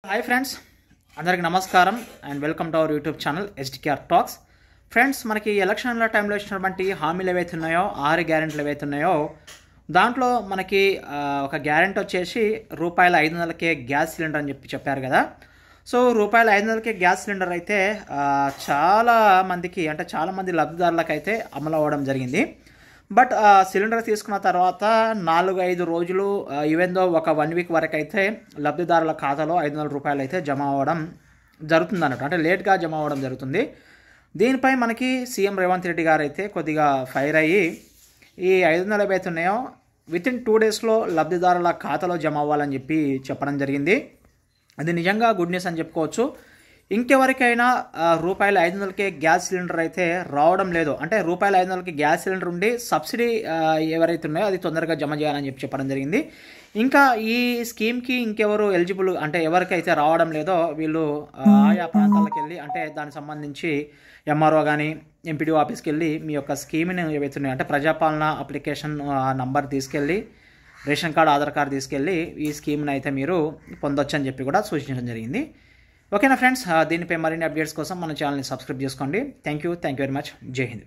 Hi friends, అందరికి నమస్కారం and welcome to our YouTube channel HDKR talks. Friends, మనకి ఎలక్షన్ల టైంలో ఇచ్చినటువంటి హామీలు ఏవైతే ఉన్నాయో 6 గ్యారెంటీలు ఏవైతే ఉన్నాయో దాంట్లో మనకి ఒక గ్యారెంటీ వచ్చేసి ₹500కే గ్యాస్ సిలిండర్ అని చెప్పారు కదా. సో ₹500కే గ్యాస్ సిలిండర్ అయితే చాలా మంది లబ్ధిదారులకు అయితే అమలు అవ్వడం జరిగింది. బట్ సిలిండర్ తీసుకున్న తర్వాత 4-5 రోజులు ఈవెందో ఒక 1 వీక్ వరకు అయితే లబ్ధిదారుల ఖాతాలో ₹500 అయితే జమ అవ్వడం జరుగుతుంది అన్నట్టు, అంటే లేట్గా జమ అవ్వడం జరుగుతుంది. దీనిపై మనకి సీఎం రేవంత్ రెడ్డి గారు అయితే కొద్దిగా ఫైర్ అయ్యి ఈ 500 ఏవైతే ఉన్నాయో వితిన్ 2 డేస్లో లబ్ధిదారుల ఖాతాలో జమ అవ్వాలని చెప్పడం జరిగింది. అది నిజంగా గుడ్ న్యూస్ అని చెప్పుకోవచ్చు. ఇంకెవరికైనా ₹500కే గ్యాస్ సిలిండర్ అయితే రావడం లేదు, అంటే ₹500కి గ్యాస్ సిలిండర్ ఉండి సబ్సిడీ ఎవరైతే ఉన్నాయో అది తొందరగా జమ చేయాలని చెప్పడం జరిగింది. ఇంకా ఈ స్కీమ్కి ఇంకెవరు ఎలిజిబుల్, అంటే ఎవరికైతే రావడం లేదో వీళ్ళు ఆయా ప్రాంతాలకు వెళ్ళి, అంటే దానికి సంబంధించి MRO కానీ MPDO ఆఫీస్కి వెళ్ళి మీ యొక్క స్కీమ్ని ఏవైతే ఉన్నాయో, అంటే ప్రజాపాలన అప్లికేషన్ నంబర్ తీసుకెళ్ళి రేషన్ కార్డు, ఆధార్ కార్డు తీసుకెళ్ళి ఈ స్కీమ్ని అయితే మీరు పొందొచ్చు అని చెప్పి కూడా సూచించడం జరిగింది. ఓకేనా ఫ్రెండ్స్, దీనిపై మరిన్ని అప్డేట్స్ కోసం మన ఛానల్ని సబ్స్క్రైబ్ చేసుకోండి. Thank you very much. జై హింద్.